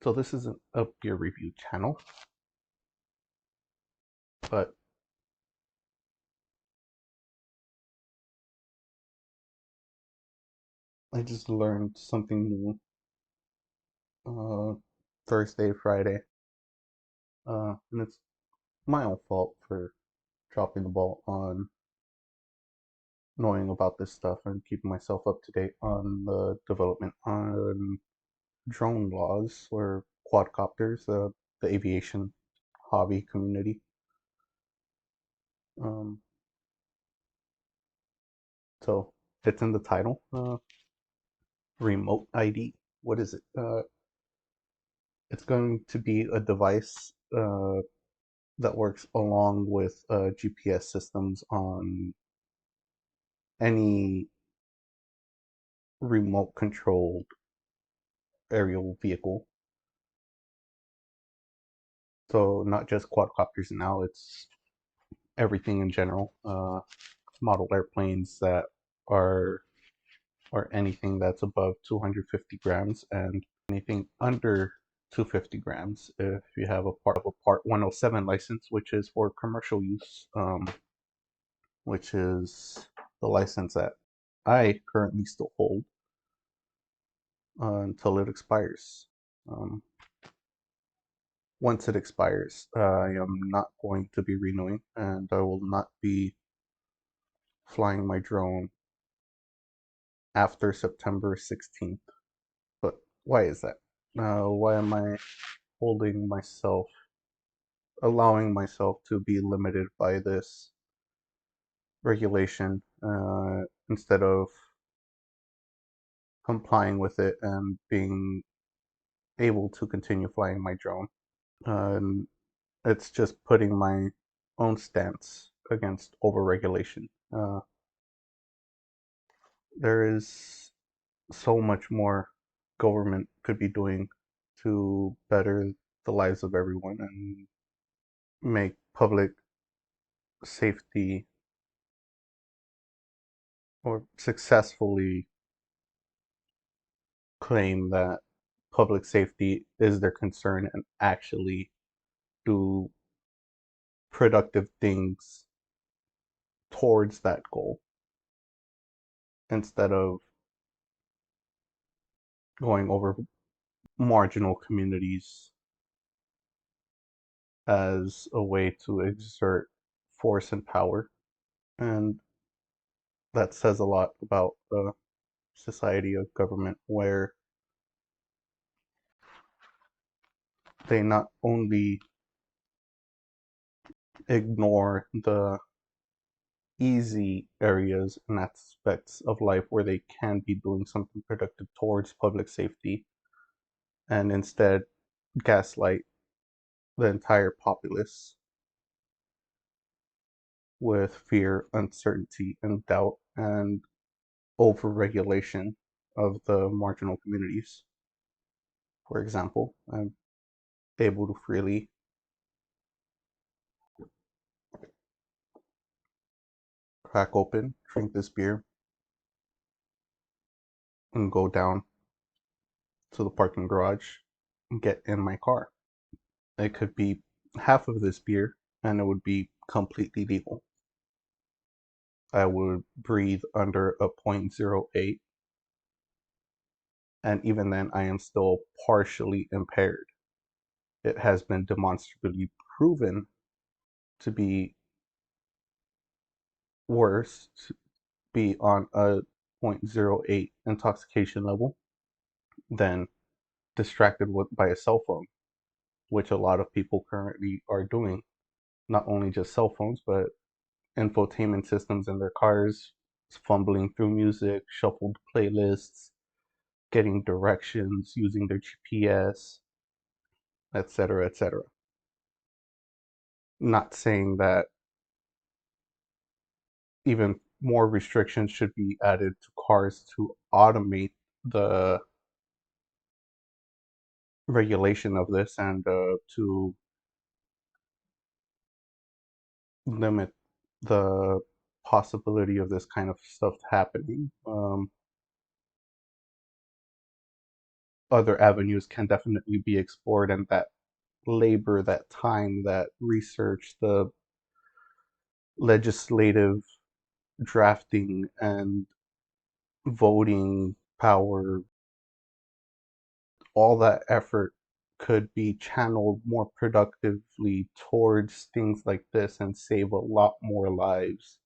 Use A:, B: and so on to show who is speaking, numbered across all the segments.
A: So this isn't a gear review channel, but I just learned something new Thursday, Friday, and it's my own fault for dropping the ball on knowing about this stuff and keeping myself up to date on the development on drone laws or quadcopters, the aviation hobby community. Um, so it's in the title, remote ID. What is it? It's going to be a device that works along with GPS systems on any remote controlled aerial vehicle. So not just quadcopters now, it's everything in general. Model airplanes that are or anything that's above 250 grams and anything under 250 grams if you have a Part 107 license, which is for commercial use, which is the license that I currently still hold until it expires. Um, Once it expires, I am not going to be renewing, and I will not be flying my drone after September 16th. But why is that? Why am I holding myself, allowing myself to be limited by this regulation instead of complying with it and being able to continue flying my drone? And it's just putting my own stance against overregulation. There is so much more government could be doing to better the lives of everyone and make public safety or successfully claim that public safety is their concern and actually do productive things towards that goal instead of going over marginal communities as a way to exert force and power. And that says a lot about a society of government where they not only ignore the easy areas and aspects of life where they can be doing something productive towards public safety and instead gaslight the entire populace with fear, uncertainty, and doubt and overregulation of the marginal communities. For example, I'm able to freely crack open, drink this beer, and go down to the parking garage and get in my car. It could be half of this beer and it would be completely legal. I would breathe under a .08, and even then I am still partially impaired. It has been demonstrably proven to be worse, to be on a .08 intoxication level than distracted by a cell phone, which a lot of people currently are doing. Not only just cell phones, but infotainment systems in their cars, fumbling through music, shuffled playlists, getting directions using their GPS, etc., etc. Not saying that even more restrictions should be added to cars to automate the regulation of this and to limit the possibility of this kind of stuff happening. other avenues can definitely be explored, and that labor, that time, that research, the legislative drafting and voting power, all that effort could be channeled more productively towards things like this and save a lot more lives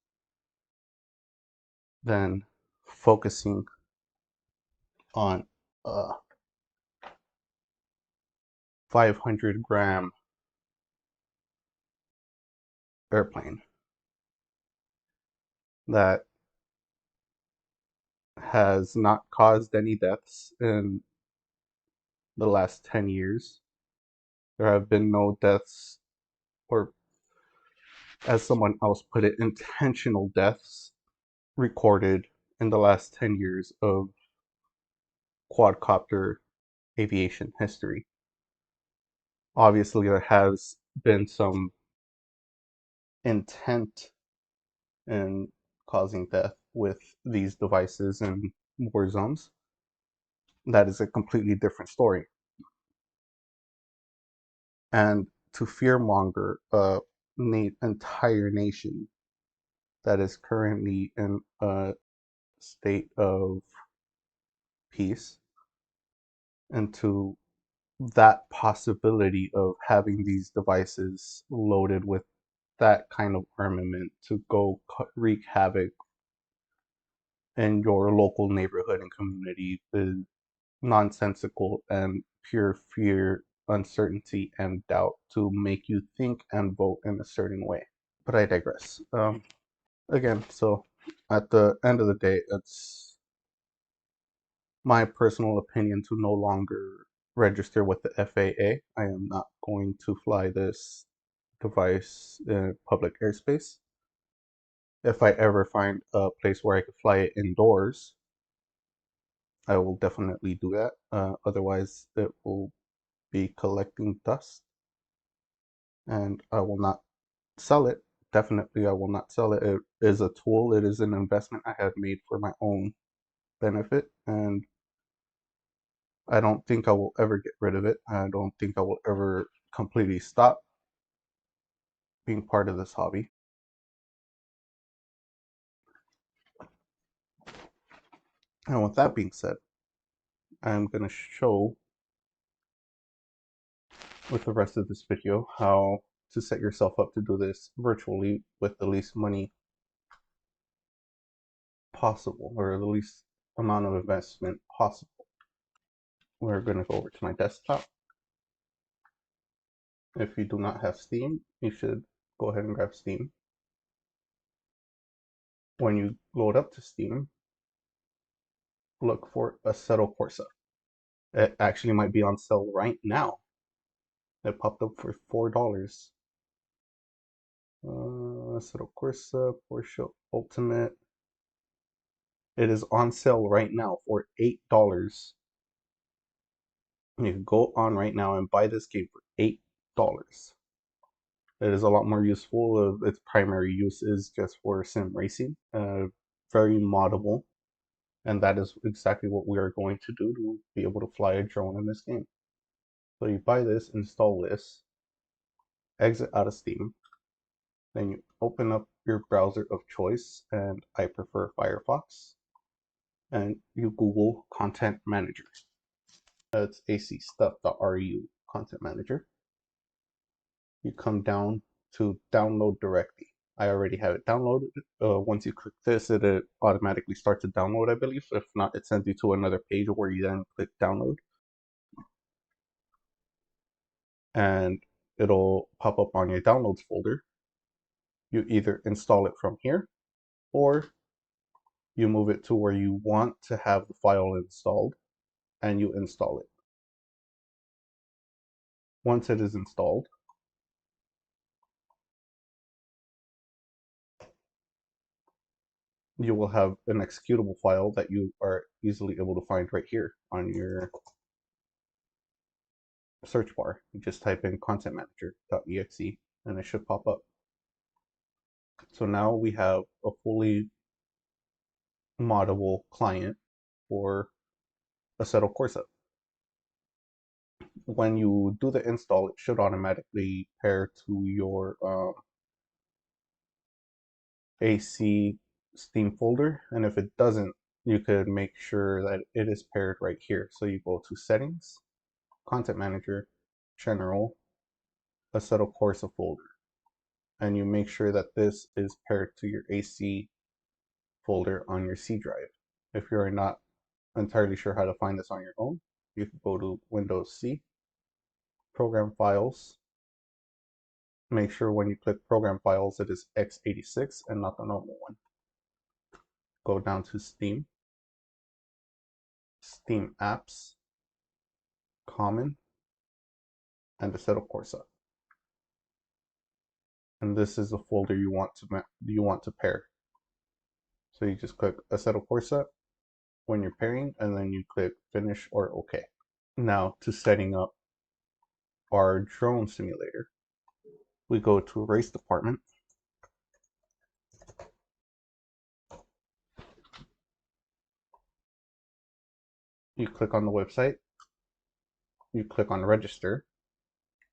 A: than focusing on a 500-gram airplane that has not caused any deaths in the last 10 years. There have been no deaths, or as someone else put it, intentional deaths recorded in the last 10 years of quadcopter aviation history. Obviously, there has been some intent in causing death with these devices in war zones. That is a completely different story. And to fearmonger entire nation that is currently in a state of peace into that possibility of having these devices loaded with that kind of armament to go wreak havoc in your local neighborhood and community is nonsensical and pure fear, uncertainty, and doubt to make you think and vote in a certain way. But I digress. Again, so at the end of the day, it's my personal opinion to no longer register with the FAA. I am not going to fly this device in public airspace. If I ever find a place where I could fly it indoors, I will definitely do that. Otherwise, it will be collecting dust, and I will not sell it. Definitely, I will not sell it. It is a tool, it is an investment I have made for my own benefit, and I don't think I will ever get rid of it. I don't think I will ever completely stop being part of this hobby. And with that being said, I'm going to show with the rest of this video how to set yourself up to do this virtually with the least money possible, or the least amount of investment possible. We're going to go over to my desktop. If you do not have Steam, you should go ahead and grab Steam. When you load up to Steam, look for Assetto Corsa. It actually might be on sale right now. It popped up for $4. Assetto Corsa, Porsche Ultimate. It is on sale right now for $8. You can go on right now and buy this game for $8. It is a lot more useful. Its primary use is just for sim racing. Very moddable. And that is exactly what we are going to do to be able to fly a drone in this game. So you buy this, install this, exit out of Steam, then you open up your browser of choice, and I prefer Firefox, and you Google Content Manager. It's acstuff.ru Content Manager. You come down to download directly. I already have it downloaded. Once you click this, it automatically starts to download, I believe. If not, it sends you to another page where you then click download. And it'll pop up on your downloads folder. You either install it from here, or you move it to where you want to have the file installed, and you install it. Once it is installed, you will have an executable file that you are easily able to find right here on your search bar. You just type in contentmanager.exe and it should pop up. So now we have a fully moddable client for Assetto Corsa. when you do the install, it should automatically pair to your AC Steam folder, and if it doesn't, you could make sure that it is paired right here. So you go to Settings, Content Manager, General, Assetto Corsa folder, and you make sure that this is paired to your AC folder on your C drive. If you're not entirely sure how to find this on your own, you can go to Windows C, Program Files. Make sure when you click Program Files, it is x86 and not the normal one. Go down to Steam, Steam Apps, Common, and Assetto Corsa. And this is the folder you want to pair. So you just click Assetto Corsa when you're pairing, and then you click Finish or OK. Now to setting up our drone simulator, we go to Race Department. You click on the website. You click on Register.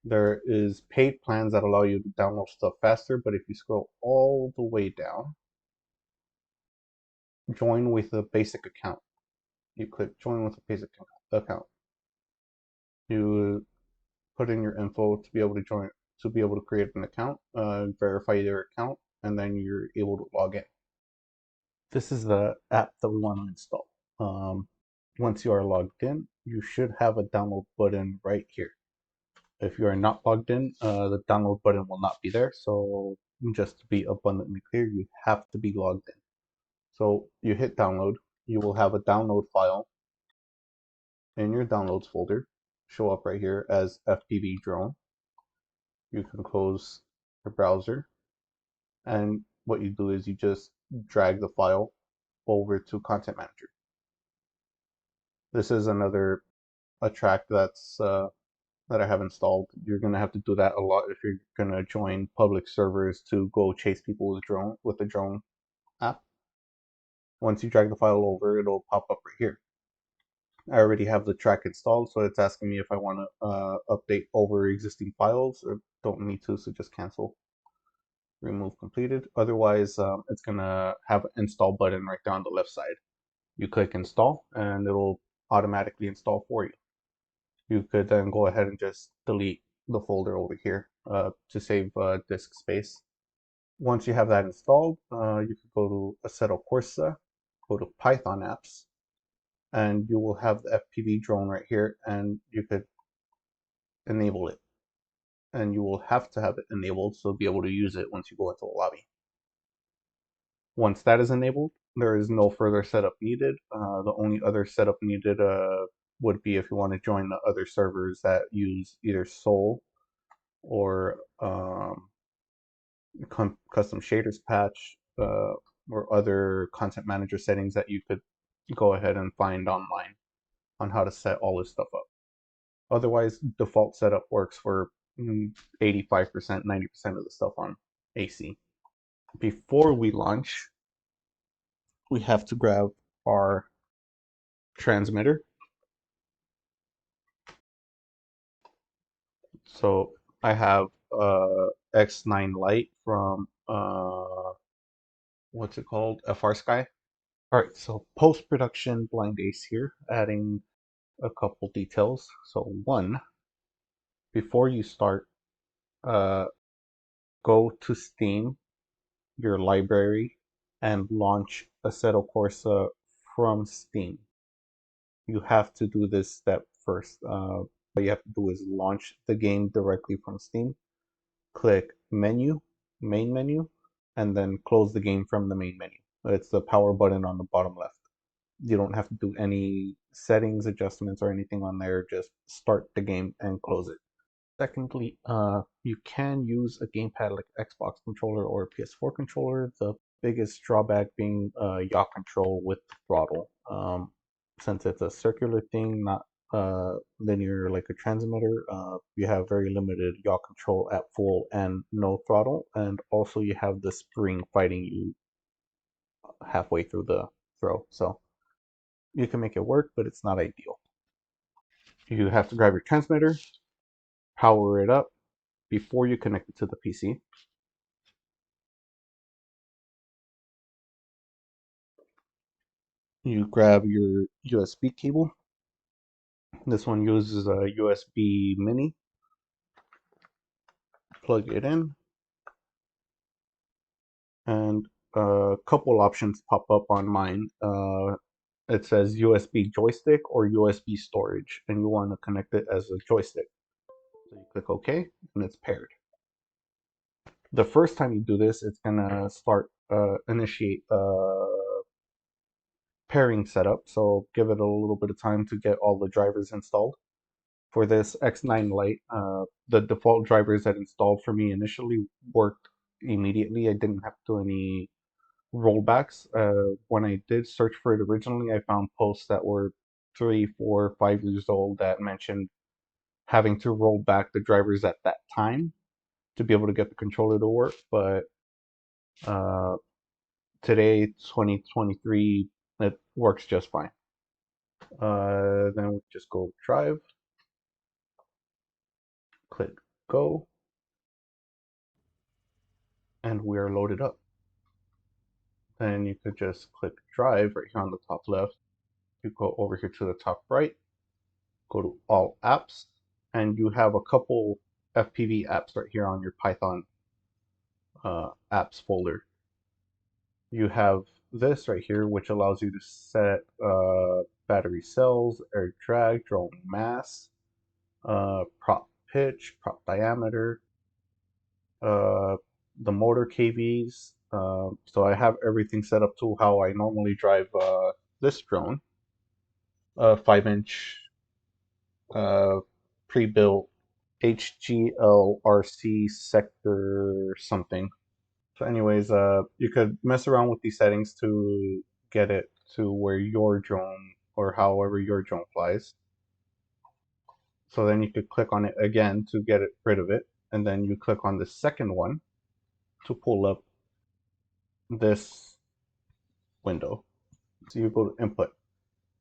A: There is paid plans that allow you to download stuff faster, but if you scroll all the way down, join with a basic account. You click join with a basic account. You put in your info to be able to join, to be able to create an account, verify your account, and then you're able to log in. This is the app that we want to install. Once you are logged in, you should have a download button right here. If you are not logged in, the download button will not be there. So just to be abundantly clear, you have to be logged in. So you hit download, you will have a download file in your downloads folder, show up right here as FPV drone. You can close your browser, and what you do is you just drag the file over to Content Manager. This is another track that's that I have installed. You're gonna have to do that a lot if you're gonna join public servers to go chase people with the drone app. Once you drag the file over, it'll pop up right here. I already have the track installed, so it's asking me if I want to update over existing files, or don't need to, so just cancel. Remove completed. Otherwise, it's gonna have an install button right there on the left side. You click install, and it'll automatically install for you. You could then go ahead and just delete the folder over here to save disk space. Once you have that installed, you can go to Assetto Corsa, go to Python apps, and you will have the FPV drone right here, and you could enable it. And you will have to have it enabled so be able to use it once you go into a lobby. Once that is enabled, there is no further setup needed. The only other setup needed would be if you want to join the other servers that use either Soul or custom shaders patch or other content manager settings that you could go ahead and find online on how to set all this stuff up. Otherwise, default setup works for 85%, 90% of the stuff on AC. Before we launch, we have to grab our transmitter. So I have X9 Lite from what's it called? FrSky. All right, so post-production Blind Ace here, adding a couple details. So one, before you start, uh, go to Steam, your library, and launch Assetto Corsa from Steam. You have to do this step first. What you have to do is launch the game directly from Steam, click Menu, Main Menu, and then close the game from the main menu. It's the power button on the bottom left. You don't have to do any settings, adjustments, or anything on there. Just start the game and close it. Secondly, you can use a gamepad like Xbox controller or PS4 controller. The biggest drawback being yaw control with the throttle. Since it's a circular thing, not linear like a transmitter, you have very limited yaw control at full and no throttle, and also you have the spring fighting you halfway through the throw. So you can make it work, but it's not ideal. You have to grab your transmitter, power it up before you connect it to the PC. You grab your USB cable. This one uses a USB mini. Plug it in, and a couple options pop up on mine. It says USB joystick or USB storage, and you want to connect it as a joystick. So you click OK, and it's paired. The first time you do this, it's gonna initiate pairing setup. So give it a little bit of time to get all the drivers installed. For this X9 Lite, the default drivers that installed for me initially worked immediately. I didn't have to do any rollbacks. When I did search for it originally, I found posts that were 3, 4, 5 years old that mentioned having to roll back the drivers at that time to be able to get the controller to work. But uh, today, 2023, it works just fine. Then we just go drive, click go, and we are loaded up. Then you could just click drive right here on the top left. You go over here to the top right, go to all apps, and you have a couple FPV apps right here on your Python apps folder. You have this right here, which allows you to set battery cells, air drag, drone mass, prop pitch, prop diameter, uh, the motor KVs. So I have everything set up to how I normally drive this drone. 5-inch uh, pre-built HGLRC sector something. So anyways, you could mess around with these settings to get it to where your drone or however your drone flies. So then you could click on it again to get rid of it. And then you click on the second one to pull up this window. So you go to input.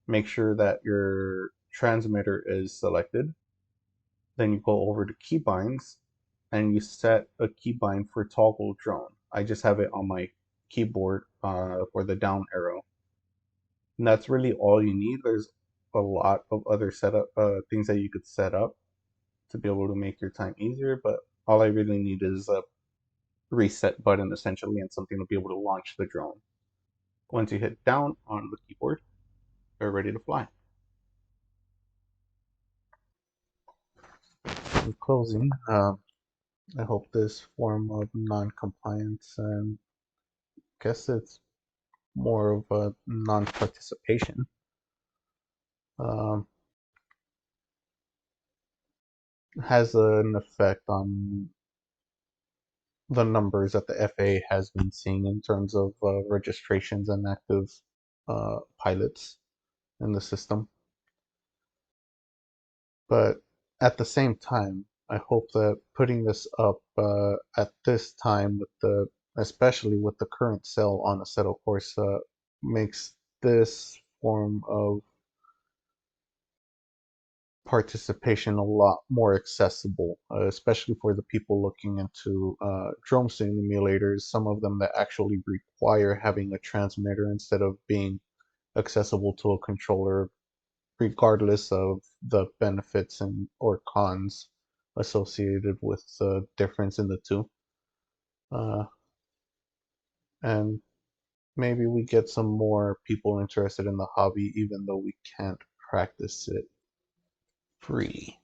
A: Make sure that your transmitter is selected. Then you go over to keybinds and you set a keybind for toggle drone. I just have it on my keyboard for the down arrow. And that's really all you need. There's a lot of other setup things that you could set up to be able to make your time easier, but all I really need is a reset button essentially and something to be able to launch the drone. Once you hit down on the keyboard, you're ready to fly. In closing, I hope this form of non-compliance, and I guess it's more of a non-participation, um, has an effect on the numbers that the FAA has been seeing in terms of registrations and active pilots in the system. But at the same time, I hope that putting this up at this time, with the especially with the current sale on Assetto Corsa, makes this form of participation a lot more accessible, especially for the people looking into drone simulators, some of them that actually require having a transmitter instead of being accessible to a controller, regardless of the benefits and or cons associated with the difference in the two. Uh, and maybe we get some more people interested in the hobby, even though we can't practice it free.